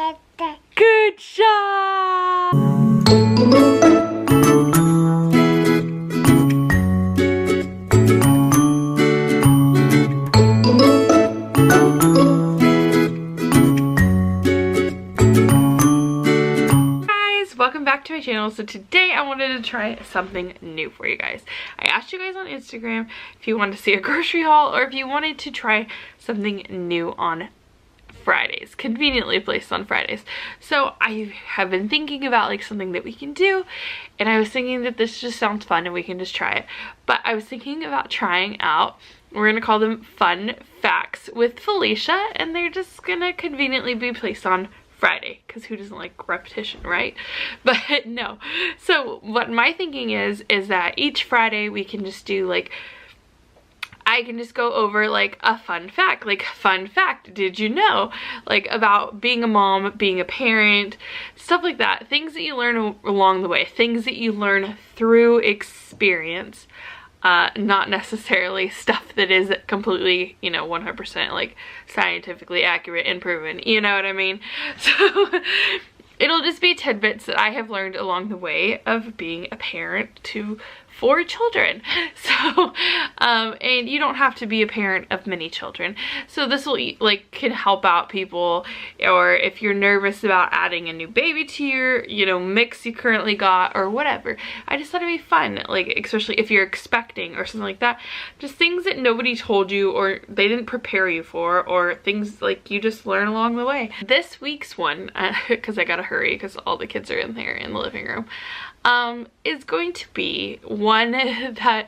Good job! Welcome back to my channel. So today I wanted to try something new for you guys. I asked you guys on Instagram if you wanted to see a grocery haul or if you wanted to try something new on Fridays, conveniently placed on Fridays. So I have been thinking about like something that we can do, and I was thinking that this just sounds fun and we can just try it. But I was thinking about trying out, we're gonna call them fun facts with Felicia, and they're just gonna conveniently be placed on Friday, because who doesn't like repetition, right? But no. So what my thinking is that each Friday we can just do like, I can just go over like a fun fact, like fun fact, did you know? Like about being a mom, being a parent, stuff like that. Things that you learn along the way, things that you learn through experience. Not necessarily stuff that is completely, you know, 100% like scientifically accurate and proven, you know what I mean? So it'll just be tidbits that I have learned along the way of being a parent to 4 children. So and you don't have to be a parent of many children, so this will like can help out people, or if you're nervous about adding a new baby to your, you know, mix you currently got or whatever. I just thought it'd be fun, like especially if you're expecting or something like that, just things that nobody told you or they didn't prepare you for, or things like you just learn along the way. This week's one, because I gotta hurry because all the kids are in there in the living room, is going to be one that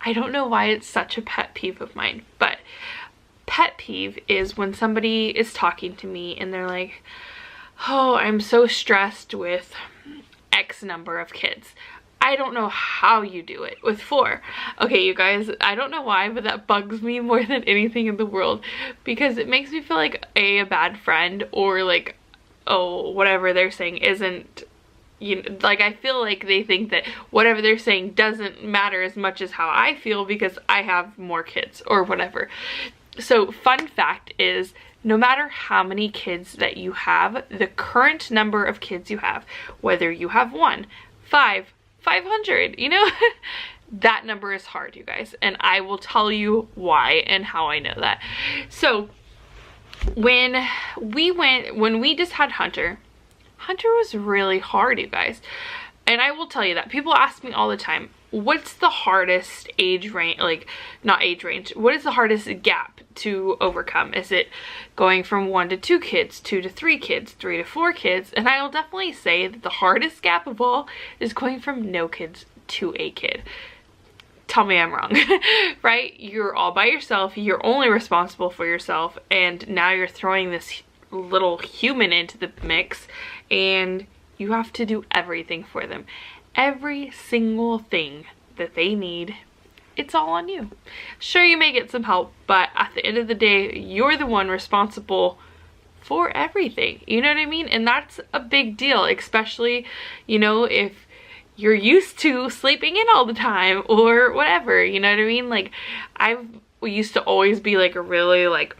I don't know why it's such a pet peeve of mine, but pet peeve is when somebody is talking to me and they're like, oh, I'm so stressed with X number of kids. I don't know how you do it with 4. Okay, you guys, I don't know why, but that bugs me more than anything in the world, because it makes me feel like a bad friend, or like, oh, whatever they're saying isn't, you know, like I feel like they think that whatever they're saying doesn't matter as much as how I feel because I have more kids or whatever. So fun fact is, no matter how many kids that you have, the current number of kids you have, whether you have 1, 5, 500, you know, that number is hard, you guys, and I will tell you why and how I know that. So when we just had Hunter was really hard, you guys. And I will tell you that. People ask me all the time, what's the hardest age range, like not age range, what is the hardest gap to overcome? Is it going from 1 to 2 kids, 2 to 3 kids, 3 to 4 kids? And I will definitely say that the hardest gap of all is going from no kids to a kid. Tell me I'm wrong, right? You're all by yourself, you're only responsible for yourself, and now you're throwing this little human into the mix, and you have to do everything for them. Every single thing that they need, it's all on you. Sure, you may get some help, but at the end of the day, you're the one responsible for everything. You know what I mean? And that's a big deal, especially, you know, if you're used to sleeping in all the time or whatever, you know what I mean? Like, I used to always be like a really like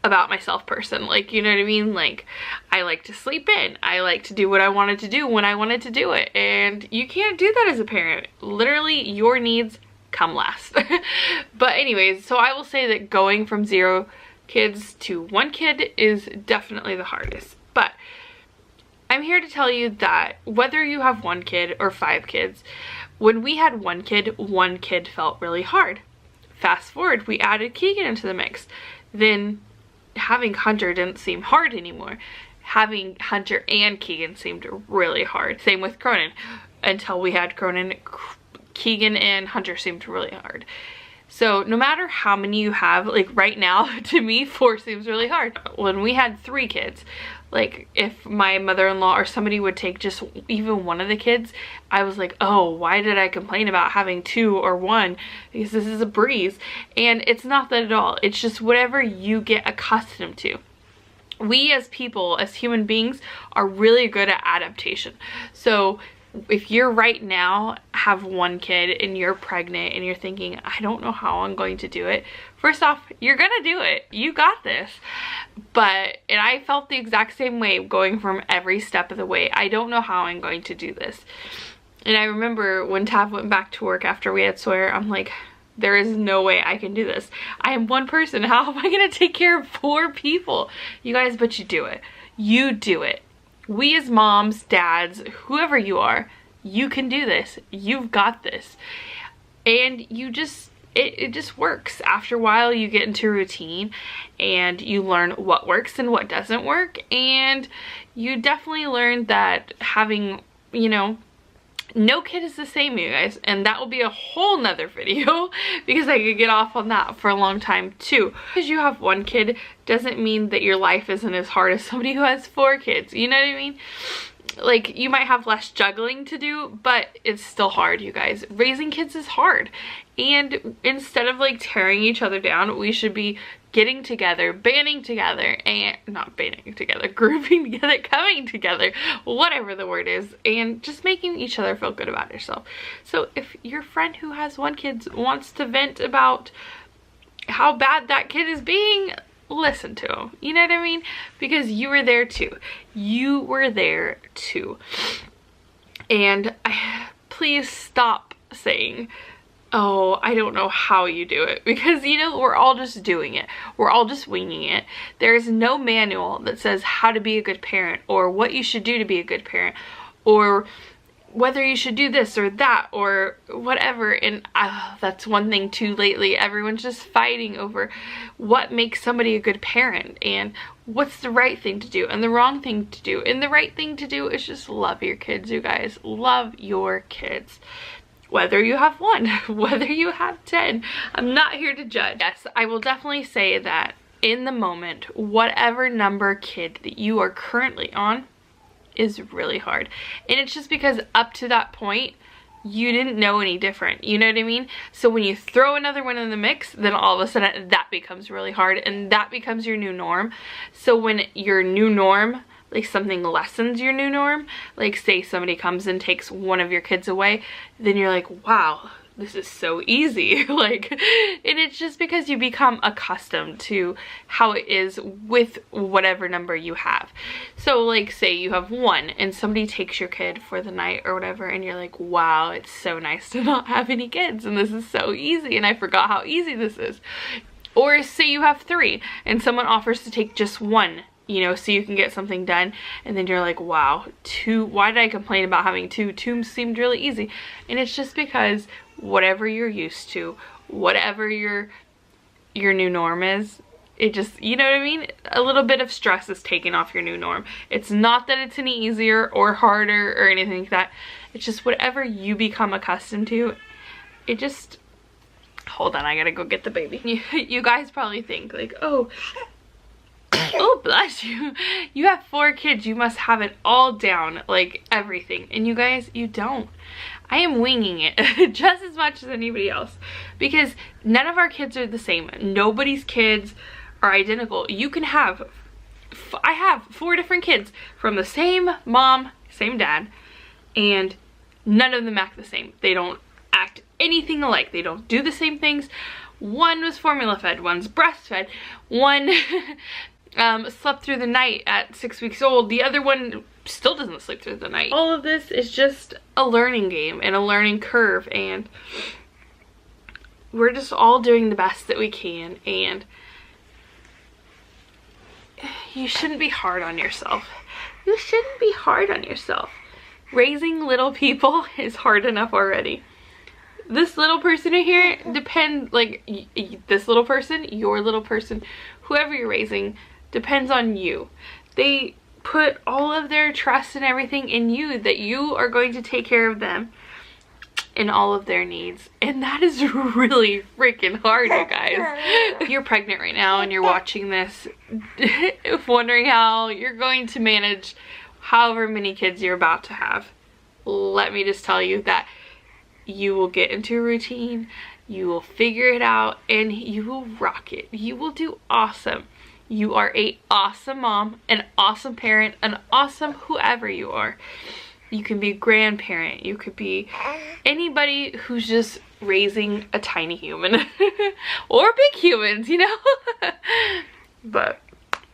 about myself person, like, you know what I mean? Like, I like to sleep in, I like to do what I wanted to do when I wanted to do it, and you can't do that as a parent. Literally, your needs come last. But anyways, so I will say that going from 0 kids to 1 kid is definitely the hardest. But I'm here to tell you that whether you have 1 kid or 5 kids, when we had 1 kid felt really hard. Fast forward, we added Keegan into the mix. Then having Hunter didn't seem hard anymore. Having Hunter and Keegan seemed really hard. Same with Cronin. Until we had Cronin, Keegan and Hunter seemed really hard. So no matter how many you have, like right now, to me, 4 seems really hard. When we had 3 kids, like if my mother-in-law or somebody would take just even one of the kids, I was like, oh, why did I complain about having 2 or 1? Because this is a breeze. And it's not that at all. It's just whatever you get accustomed to. We as people, as human beings, are really good at adaptation. So if you're right now have 1 kid and you're pregnant and you're thinking, I don't know how I'm going to do it. First off, you're gonna do it. You got this. And I felt the exact same way going from every step of the way. I don't know how I'm going to do this. And I remember when Tav went back to work after we had Sawyer, I'm like, there is no way I can do this. I am one person. How am I going to take care of 4 people? You guys, but you do it. You do it. We as moms, dads, whoever you are, you can do this. You've got this. And you just, it just works. After a while, you get into a routine and you learn what works and what doesn't work. And you definitely learn that having, you know, no kid is the same, you guys, and that will be a whole nother video because I could get off on that for a long time too. Because you have 1 kid doesn't mean that your life isn't as hard as somebody who has 4 kids, you know what I mean? Like, you might have less juggling to do, but it's still hard, you guys. Raising kids is hard, and instead of like tearing each other down, we should be getting together, banding together, and not banding together, grouping together, coming together, whatever the word is, and just making each other feel good about yourself. So if your friend who has 1 kid wants to vent about how bad that kid is being, listen to him, you know what I mean? Because you were there too. You were there too. And please stop saying, oh, I don't know how you do it, because you know, we're all just doing it. We're all just winging it. There is no manual that says how to be a good parent or what you should do to be a good parent or whether you should do this or that or whatever. And that's one thing too lately. Everyone's just fighting over what makes somebody a good parent and what's the right thing to do and the wrong thing to do. And the right thing to do is just love your kids, you guys. Love your kids. Whether you have 1, whether you have 10, I'm not here to judge. Yes, I will definitely say that in the moment, whatever number kid that you are currently on is really hard. And it's just because up to that point, you didn't know any different, you know what I mean? So when you throw another one in the mix, then all of a sudden that becomes really hard and that becomes your new norm. So when your new norm, like something lessens your new norm, like say somebody comes and takes one of your kids away, then you're like, wow, this is so easy. Like, and it's just because you become accustomed to how it is with whatever number you have. So like say you have 1 and somebody takes your kid for the night or whatever, and you're like, wow, it's so nice to not have any kids and this is so easy and I forgot how easy this is. Or say you have 3 and someone offers to take just 1, you know, so you can get something done, and then you're like, wow, 2, why did I complain about having 2? 2 seemed really easy. And it's just because whatever you're used to, whatever your new norm is, it just, you know what I mean? A little bit of stress is taken off your new norm. It's not that it's any easier or harder or anything like that. It's just whatever you become accustomed to, it just, hold on, I gotta go get the baby. You guys probably think like, oh, oh, bless you. You have 4 kids. You must have it all down, like everything. And you guys, you don't. I am winging it just as much as anybody else because none of our kids are the same. Nobody's kids are identical. You can have, I have 4 different kids from the same mom, same dad, and none of them act the same. They don't act anything alike. They don't do the same things. One was formula fed, one's breastfed, one slept through the night at 6 weeks old, the other one still doesn't sleep through the night. All of this is just a learning game and a learning curve, and we're just all doing the best that we can, and you shouldn't be hard on yourself. You shouldn't be hard on yourself. Raising little people is hard enough already. This little person in here depends, like this little person, your little person, whoever you're raising, depends on you. They put all of their trust and everything in you, that you are going to take care of them and all of their needs. And that is really freaking hard, you guys. If you're pregnant right now and you're watching this, wondering how you're going to manage however many kids you're about to have, let me just tell you that you will get into a routine, you will figure it out, and you will rock it. You will do awesome. You are an awesome mom, an awesome parent, an awesome whoever you are. You can be a grandparent, you could be anybody who's just raising a tiny human or big humans, you know. But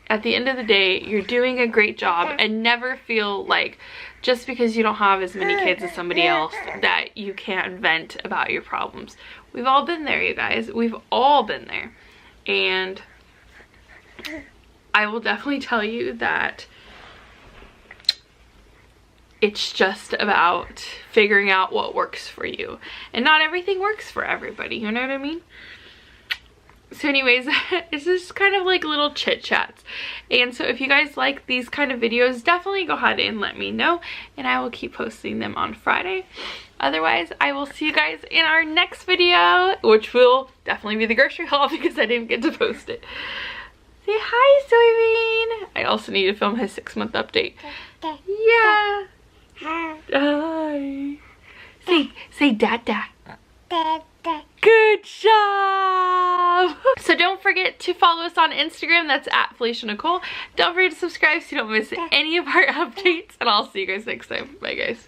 at the end of the day, you're doing a great job, and never feel like just because you don't have as many kids as somebody else that you can't vent about your problems. We've all been there, you guys. We've all been there. And I will definitely tell you that it's just about figuring out what works for you. And not everything works for everybody, you know what I mean? So anyways, it's just kind of like little chit chats. And so if you guys like these kind of videos, definitely go ahead and let me know, and I will keep posting them on Friday. Otherwise, I will see you guys in our next video, which will definitely be the grocery haul because I didn't get to post it. Say hi, Soybean. I also need to film his 6-month update. Yeah. Hi. Say dada. Good job! So don't forget to follow us on Instagram. That's at Felicianicholle. Don't forget to subscribe so you don't miss any of our updates. And I'll see you guys next time. Bye, guys.